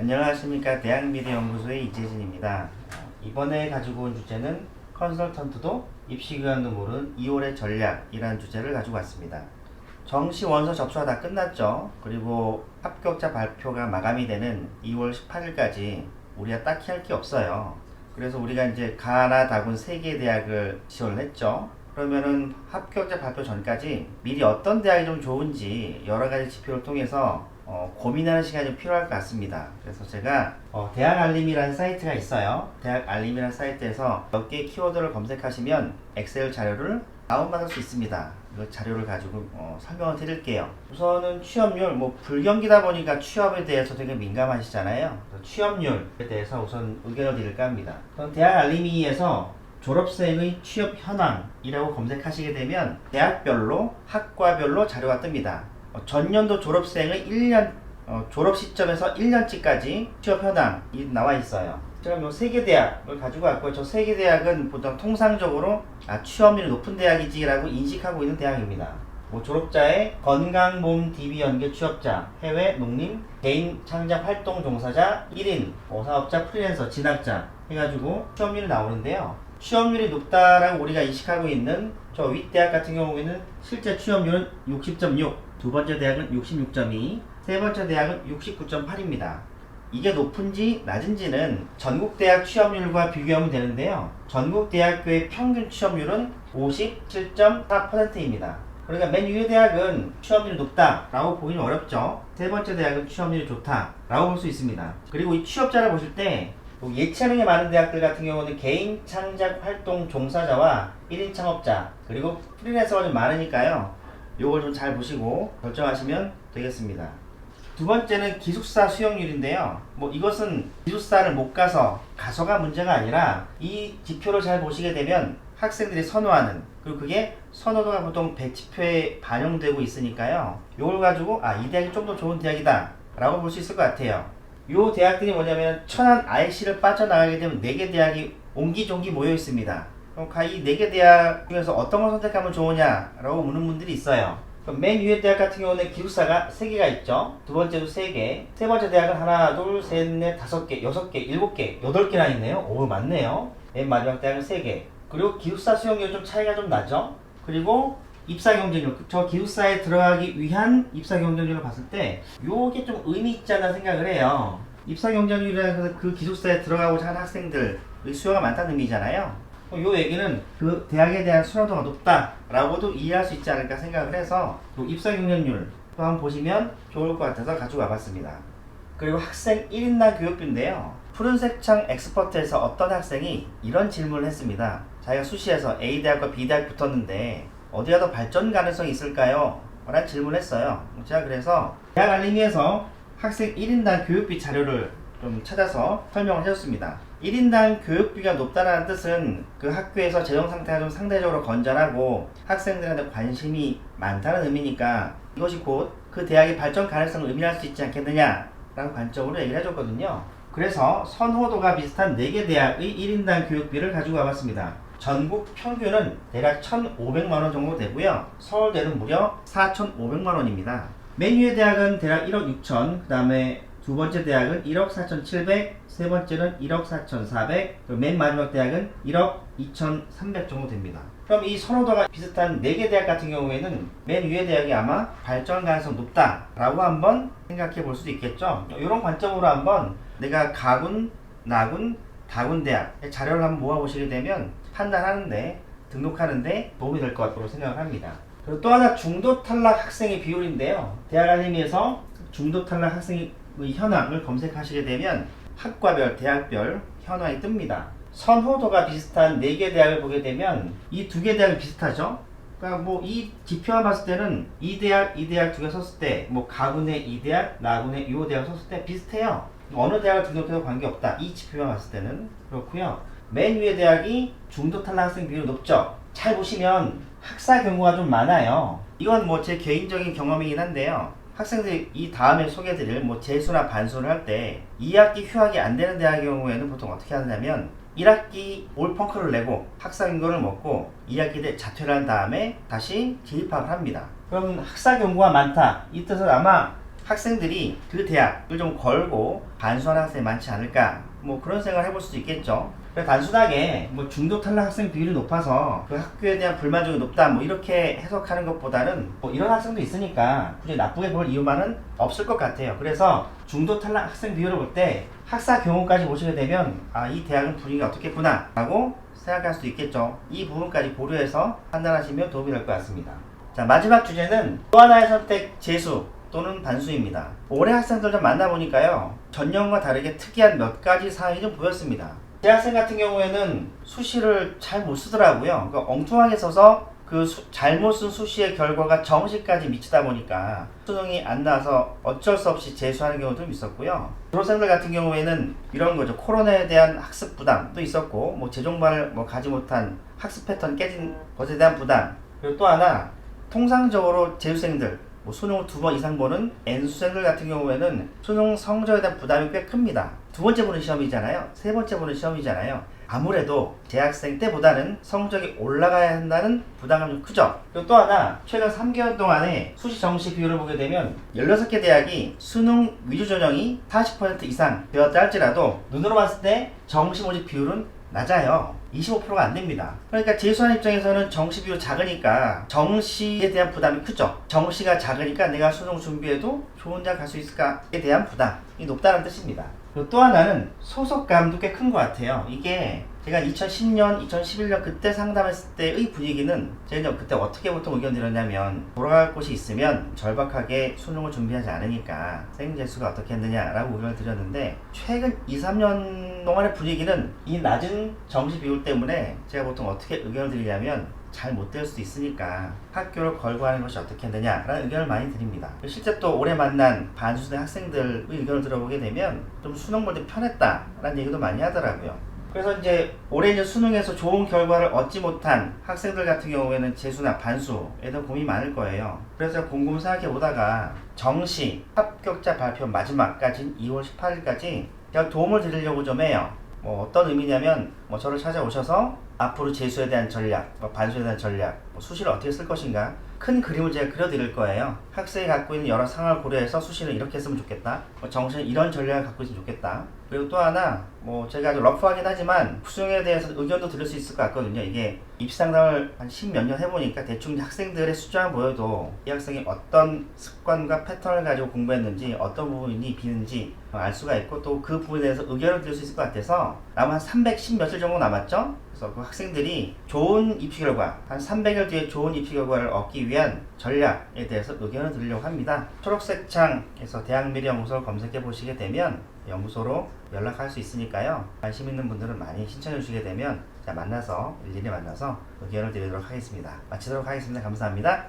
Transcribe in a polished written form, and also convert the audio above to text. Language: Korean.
안녕하십니까. 대학미래연구소의 이재진입니다. 이번에 가지고 온 주제는 컨설턴트도 입시기관도 모르는 2월의 전략이라는 주제를 가지고 왔습니다. 정시 원서 접수가 다 끝났죠. 그리고 합격자 발표가 마감이 되는 2월 18일까지 우리가 딱히 할 게 없어요. 그래서 우리가 이제 가나 다군 3개의 대학을 지원을 했죠. 그러면은 합격자 발표 전까지 미리 어떤 대학이 좀 좋은지 여러 가지 지표를 통해서 고민하는 시간이 좀 필요할 것 같습니다. 그래서 제가 대학 알림이라는 사이트가 있어요. 대학 알림이라는 사이트에서 몇 개의 키워드를 검색하시면 엑셀 자료를 다운받을 수 있습니다. 이 자료를 가지고 설명을 드릴게요. 우선은 취업률, 불경기다 보니까 취업에 대해서 되게 민감하시잖아요. 취업률에 대해서 우선 의견을 드릴까 합니다. 대학 알림이에서 졸업생의 취업 현황이라고 검색하시게 되면 대학별로 학과별로 자료가 뜹니다. 전년도 졸업생의 1년 졸업 시점에서 1년치까지 취업 현황이 나와 있어요. 제가 3개 대학을 가지고 왔고요. 저 3개 대학은 보통 통상적으로 취업률이 높은 대학이지라고 인식하고 있는 대학입니다. 졸업자의 건강보험 DB 연계 취업자, 해외 농림 개인 창작 활동 종사자 1인, 사업자 프리랜서 진학자 해가지고 취업률이 나오는데요. 취업률이 높다라고 우리가 인식하고 있는 저 윗대학 같은 경우에는 실제 취업률은 60.6, 두 번째 대학은 66.2, 세 번째 대학은 69.8입니다. 이게 높은지 낮은지는 전국대학 취업률과 비교하면 되는데요. 전국대학교의 평균 취업률은 57.4%입니다. 그러니까 맨 위의 대학은 취업률이 높다라고 보기는 어렵죠. 세 번째 대학은 취업률이 좋다라고 볼 수 있습니다. 그리고 이 취업자를 보실 때 예체능에 많은 대학들 같은 경우는 개인 창작 활동 종사자와 1인 창업자 그리고 프리랜서가 좀 많으니까요. 요걸 좀 잘 보시고 결정하시면 되겠습니다. 두 번째는 기숙사 수용률인데요. 이것은 기숙사를 못 가서가 문제가 아니라 이 지표를 잘 보시게 되면 학생들이 선호하는, 그리고 그게 선호도가 보통 배치표에 반영되고 있으니까요. 요걸 가지고 이 대학이 좀 더 좋은 대학이다 라고 볼 수 있을 것 같아요. 요 대학들이 뭐냐면 천안 IC를 빠져나가게 되면 4개 대학이 옹기종기 모여 있습니다. 그럼 이 4개 대학 중에서 어떤 걸 선택하면 좋으냐 라고 묻는 분들이 있어요. 그럼 맨 위에 대학 같은 경우는 기숙사가 3개가 있죠. 두 번째도 3개, 세 번째 대학은 하나, 둘, 셋, 넷, 5개, 6개, 7개, 8개나 있네요. 오, 많네요. 맨 마지막 대학은 3개. 그리고 기숙사 수용률 좀 차이가 좀 나죠. 그리고 입사 경쟁률, 저 기숙사에 들어가기 위한 입사 경쟁률을 봤을 때 요게 좀 의미 있지 않나 생각을 해요. 입사 경쟁률이라는 그 기숙사에 들어가고자 하는 학생들의 수요가 많다는 의미잖아요. 요 얘기는 그 대학에 대한 수요도가 높다라고도 이해할 수 있지 않을까 생각을 해서 또 입사 경쟁률 또 한번 보시면 좋을 것 같아서 가지고 와봤습니다. 그리고 학생 1인당 교육비인데요. 푸른색 창 엑스퍼트에서 어떤 학생이 이런 질문을 했습니다. 자기가 수시에서 A대학과 B대학 붙었는데 어디가 더 발전 가능성이 있을까요? 라는 질문을 했어요. 제가 그래서 대학 알림이에서 학생 1인당 교육비 자료를 좀 찾아서 설명을 해줬습니다. 1인당 교육비가 높다는 뜻은 그 학교에서 재정 상태가 좀 상대적으로 건전하고 학생들한테 관심이 많다는 의미니까 이것이 곧 그 대학의 발전 가능성을 의미할 수 있지 않겠느냐 라는 관점으로 얘기를 해줬거든요. 그래서 선호도가 비슷한 4개 대학의 1인당 교육비를 가지고 와봤습니다. 전국 평균은 대략 1,500만원 정도 되고요. 서울대는 무려 4,500만원입니다. 맨 위의 대학은 대략 1억 6천, 그 다음에 두 번째 대학은 1억 4,700, 세 번째는 1억 4,400, 그리고 맨 마지막 대학은 1억 2,300 정도 됩니다. 그럼 이 선호도가 비슷한 4개 대학 같은 경우에는 맨 위의 대학이 아마 발전 가능성 높다라고 한번 생각해 볼 수도 있겠죠. 이런 관점으로 한번 내가 가군, 나군, 다군 대학의 자료를 한번 모아보시게 되면 판단하는데, 등록하는데 도움이 될 것 같다고 생각을 합니다. 그리고 또 하나 중도 탈락 학생의 비율인데요. 대학 알림이에서 중도 탈락 학생의 현황을 검색하시게 되면 학과별, 대학별 현황이 뜹니다. 선호도가 비슷한 4개 대학을 보게 되면 이 2개 대학이 비슷하죠. 그러니까 이 지표만 봤을 때는 이 대학, 이 대학 두 개 썼을 때 가군의 이 대학, 나군의 이 대학 썼을 때 비슷해요. 어느 대학을 등록해도 관계없다. 이 지표만 봤을 때는 그렇고요. 맨 위의 대학이 중도 탈락 학생 비율이 높죠. 잘 보시면 학사 경우가 좀 많아요. 이건 제 개인적인 경험이긴 한데요. 학생들이 이 다음에 소개해드릴 재수나 반수를 할 때 2학기 휴학이 안 되는 대학의 경우에는 보통 어떻게 하냐면 1학기 올 펑크를 내고 학사경고를 먹고 2학기 때 자퇴를 한 다음에 다시 재입학을 합니다. 그럼 학사경고가 많다. 이 뜻은 아마 학생들이 그 대학을 좀 걸고 반수하는 학생이 많지 않을까, 뭐 그런 생각을 해볼 수도 있겠죠. 단순하게 뭐 중도 탈락 학생 비율이 높아서 그 학교에 대한 불만족이 높다, 뭐 이렇게 해석하는 것보다는 뭐 이런 학생도 있으니까 굳이 나쁘게 볼 이유만은 없을 것 같아요. 그래서 중도 탈락 학생 비율을 볼 때 학사 경험까지 보시게 되면 이 대학은 분위기가 어떻겠구나 라고 생각할 수도 있겠죠. 이 부분까지 고려해서 판단하시면 도움이 될 것 같습니다. 자, 마지막 주제는 또 하나의 선택 재수 또는 반수입니다. 올해 학생들 좀 만나보니까요, 전년과 다르게 특이한 몇 가지 사항이 좀 보였습니다. 제 학생 같은 경우에는 수시를 잘 못 쓰더라고요. 그러니까 엉뚱하게 써서 그 잘못 쓴 수시의 결과가 정시까지 미치다 보니까 수능이 안 나와서 어쩔 수 없이 재수하는 경우도 좀 있었고요. 졸업생들 같은 경우에는 이런 거죠. 코로나에 대한 학습 부담도 있었고, 뭐 재종반을 가지 못한 학습 패턴 깨진 것에 대한 부담, 그리고 또 하나 통상적으로 재수생들 수능을 2번 이상 보는 N수생들 같은 경우에는 수능 성적에 대한 부담이 꽤 큽니다. 두 번째 보는 시험이잖아요. 세 번째 보는 시험이잖아요. 아무래도 재학생 때보다는 성적이 올라가야 한다는 부담감이 좀 크죠. 그리고 또 하나, 최근 3개월 동안의 수시 정시 비율을 보게 되면 16개 대학이 수능 위주 전형이 40% 이상 되었다 할지라도 눈으로 봤을 때 정시 모집 비율은 낮아요. 25%가 안 됩니다. 그러니까 재수하는 입장에서는 정시 비율이 작으니까 정시에 대한 부담이 크죠. 정시가 작으니까 내가 수능 준비해도 좋은 대학 갈 수 있을까에 대한 부담이 높다는 뜻입니다. 그리고 또 하나는 소속감도 꽤 큰 것 같아요. 이게 제가 2010년, 2011년 그때 상담했을 때의 분위기는 제가 그때 어떻게 보통 의견 드렸냐면, 돌아갈 곳이 있으면 절박하게 수능을 준비하지 않으니까 생재수가 어떻게 했느냐라고 의견을 드렸는데, 최근 2, 3년 동안의 분위기는 이 낮은 정시 비율 때문에 제가 보통 어떻게 의견을 드리냐면, 잘 못 될 수도 있으니까 학교를 걸고 하는 것이 어떻게 했느냐라는 의견을 많이 드립니다. 실제 또 올해 만난 반수생 학생들의 의견을 들어보게 되면 좀 수능 볼 때 편했다라는 얘기도 많이 하더라고요. 그래서 이제 올해 이제 수능에서 좋은 결과를 얻지 못한 학생들 같은 경우에는 재수나 반수에 대한 고민이 많을 거예요. 그래서 곰곰이 생각해 보다가 정시 합격자 발표 마지막까지 2월 18일까지 제가 도움을 드리려고 좀 해요. 어떤 의미냐면, 저를 찾아오셔서 앞으로 재수에 대한 전략, 반수에 대한 전략, 수시를 어떻게 쓸 것인가, 큰 그림을 제가 그려드릴 거예요. 학생이 갖고 있는 여러 상황을 고려해서 수시는 이렇게 했으면 좋겠다, 정시는 이런 전략을 갖고 있으면 좋겠다. 그리고 또 하나, 제가 아주 러프하긴 하지만 수능에 대해서 의견도 드릴 수 있을 것 같거든요. 이게 입시상담을 한 10몇 년 해보니까 대충 학생들의 수준만 보여도 이 학생이 어떤 습관과 패턴을 가지고 공부했는지, 어떤 부분이 비는지 알 수가 있고, 또 그 부분에 대해서 의견을 드릴 수 있을 것 같아서 남은 한 310 며칠 정도 남았죠? 그래서 그 학생들이 좋은 입시 결과, 한 300일 뒤에 좋은 입시 결과를 얻기 위한 전략에 대해서 의견을 드리려고 합니다. 초록색 창에서 대학미래연구소를 검색해 보시게 되면 연구소로 연락할 수 있으니까요. 관심 있는 분들은 많이 신청해 주시게 되면 일일이 만나서 의견을 드리도록 하겠습니다. 마치도록 하겠습니다. 감사합니다.